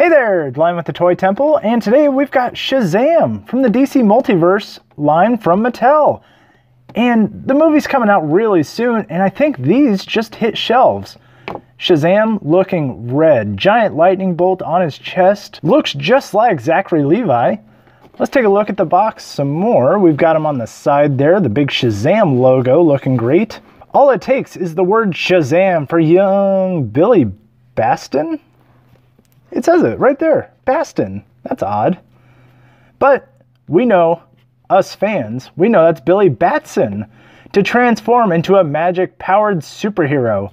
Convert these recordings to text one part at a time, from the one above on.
Hey there, Glenn with the Toy Temple, and today we've got Shazam from the DC Multiverse line from Mattel. And the movie's coming out really soon, and I think these just hit shelves. Shazam looking red, giant lightning bolt on his chest, looks just like Zachary Levi. Let's take a look at the box some more. We've got him on the side there, the big Shazam logo looking great. All it takes is the word Shazam for young Billy Baston? It says it right there, Baston. That's odd. But we know, us fans, we know that's Billy Batson to transform into a magic-powered superhero.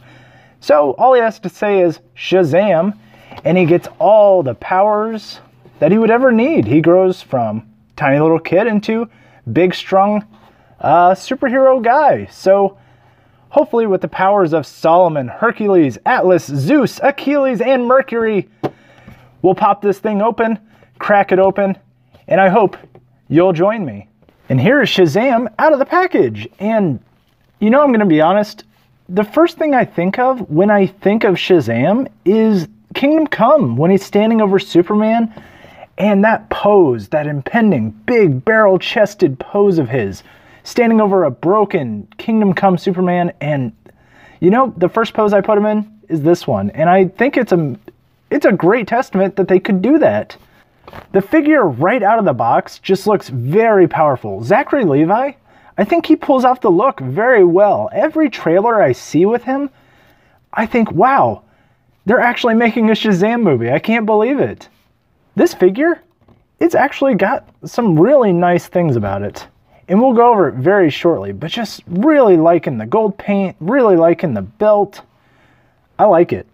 So all he has to say is Shazam, and he gets all the powers that he would ever need. He grows from tiny little kid into big, strong superhero guy. So hopefully with the powers of Solomon, Hercules, Atlas, Zeus, Achilles, and Mercury, we'll pop this thing open, crack it open, and I hope you'll join me. And here is Shazam out of the package. And you know, I'm gonna be honest, the first thing I think of when I think of Shazam is Kingdom Come, when he's standing over Superman, and that pose, that impending big barrel-chested pose of his, standing over a broken Kingdom Come Superman. And you know, the first pose I put him in is this one, and I think it's a great testament that they could do that. The figure right out of the box just looks very powerful. Zachary Levi, I think he pulls off the look very well. Every trailer I see with him, I think, wow, they're actually making a Shazam movie. I can't believe it. This figure, it's actually got some really nice things about it. And we'll go over it very shortly, but just really liking the gold paint, really liking the belt. I like it.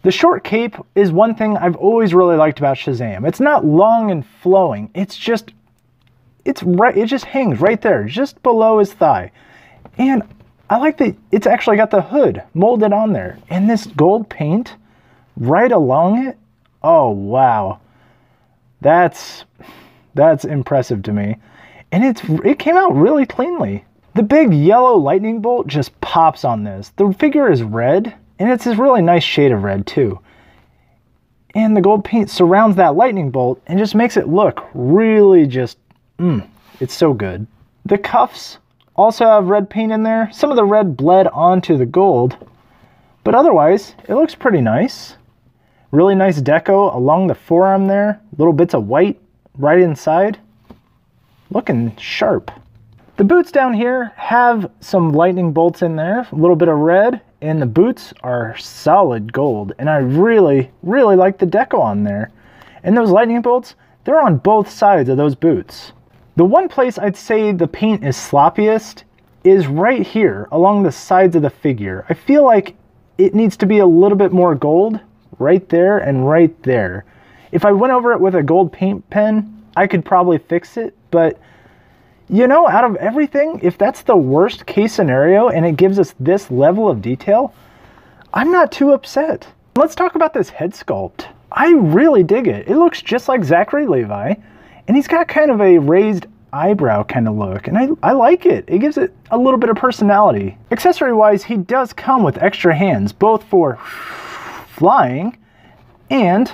The short cape is one thing I've always really liked about Shazam. It's not long and flowing. It just hangs right there, just below his thigh. And I like that it's actually got the hood molded on there. And this gold paint right along it, oh wow. That's impressive to me. And it came out really cleanly. The big yellow lightning bolt just pops on this. The figure is red, and it's this really nice shade of red too. And the gold paint surrounds that lightning bolt and just makes it look really just, it's so good. The cuffs also have red paint in there. Some of the red bled onto the gold, but otherwise it looks pretty nice. Really nice deco along the forearm there. Little bits of white right inside. Looking sharp. The boots down here have some lightning bolts in there, a little bit of red, and the boots are solid gold. And I really, really like the deco on there. And those lightning bolts, they're on both sides of those boots. The one place I'd say the paint is sloppiest is right here along the sides of the figure. I feel like it needs to be a little bit more gold right there and right there. If I went over it with a gold paint pen, I could probably fix it, but you know, out of everything, if that's the worst case scenario and it gives us this level of detail, I'm not too upset. Let's talk about this head sculpt. I really dig it. It looks just like Zachary Levi, and he's got kind of a raised eyebrow kind of look, and I like it. It gives it a little bit of personality. Accessory-wise, he does come with extra hands, both for flying and,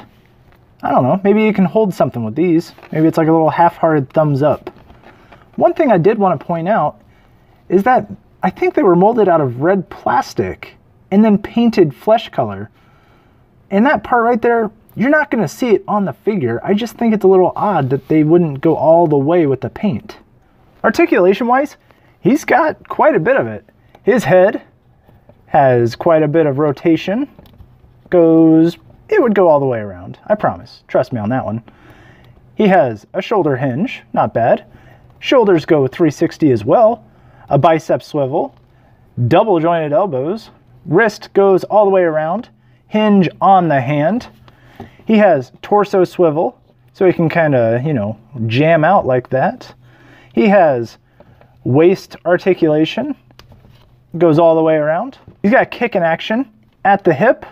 I don't know, maybe you can hold something with these. Maybe it's like a little half-hearted thumbs up. One thing I did want to point out is that I think they were molded out of red plastic and then painted flesh color. And that part right there, you're not going to see it on the figure. I just think it's a little odd that they wouldn't go all the way with the paint. Articulation-wise, he's got quite a bit of it. His head has quite a bit of rotation. It would go all the way around, I promise. Trust me on that one. He has a shoulder hinge, not bad. Shoulders go 360 as well. A bicep swivel. Double jointed elbows. Wrist goes all the way around. Hinge on the hand. He has torso swivel, so he can kind of, you know, jam out like that. He has waist articulation. Goes all the way around. He's got kick in action at the hip.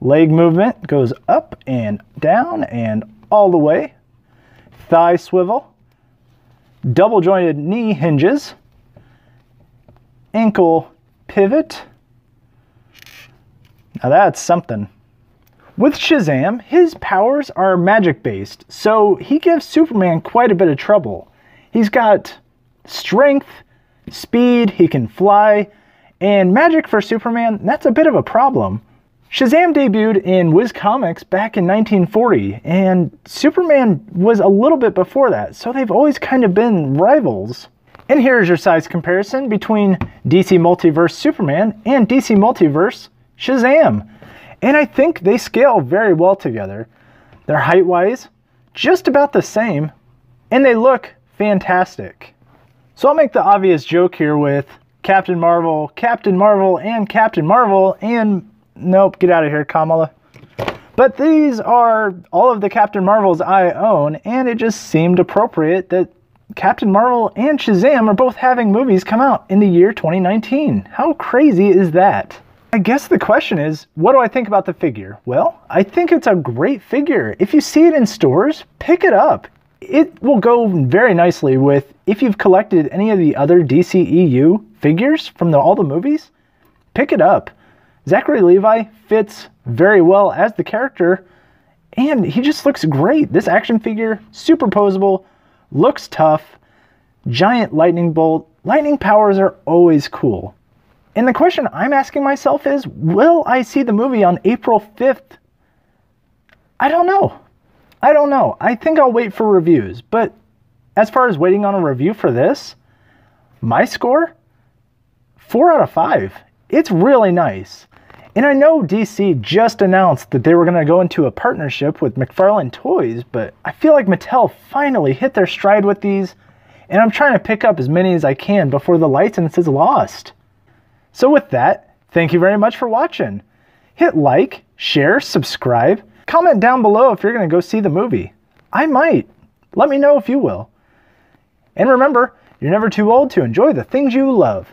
Leg movement goes up and down and all the way. Thigh swivel. Double jointed knee hinges. Ankle pivot. Now that's something. With Shazam, his powers are magic-based, so he gives Superman quite a bit of trouble. He's got strength, speed, he can fly, and magic for Superman, that's a bit of a problem. Shazam debuted in Viz Comics back in 1940, and Superman was a little bit before that, so they've always kind of been rivals. And here's your size comparison between DC Multiverse Superman and DC Multiverse Shazam. And I think they scale very well together. They're height-wise just about the same, and they look fantastic. So I'll make the obvious joke here with Captain Marvel, and Captain Marvel, and nope, get out of here, Kamala. But these are all of the Captain Marvels I own, and it just seemed appropriate that Captain Marvel and Shazam are both having movies come out in the year 2019. How crazy is that? I guess the question is, what do I think about the figure? Well, I think it's a great figure. If you see it in stores, pick it up. It will go very nicely with, if you've collected any of the other DCEU figures from all the movies, pick it up. Zachary Levi fits very well as the character, and he just looks great. This action figure, super posable, looks tough, giant lightning bolt. Lightning powers are always cool. And the question I'm asking myself is, will I see the movie on April 5th? I don't know. I think I'll wait for reviews. But as far as waiting on a review for this, my score? 4 out of 5. It's really nice. And I know DC just announced that they were going to go into a partnership with McFarlane Toys, but I feel like Mattel finally hit their stride with these, and I'm trying to pick up as many as I can before the license is lost. So with that, thank you very much for watching. Hit like, share, subscribe, comment down below if you're going to go see the movie. I might. Let me know if you will. And remember, you're never too old to enjoy the things you love.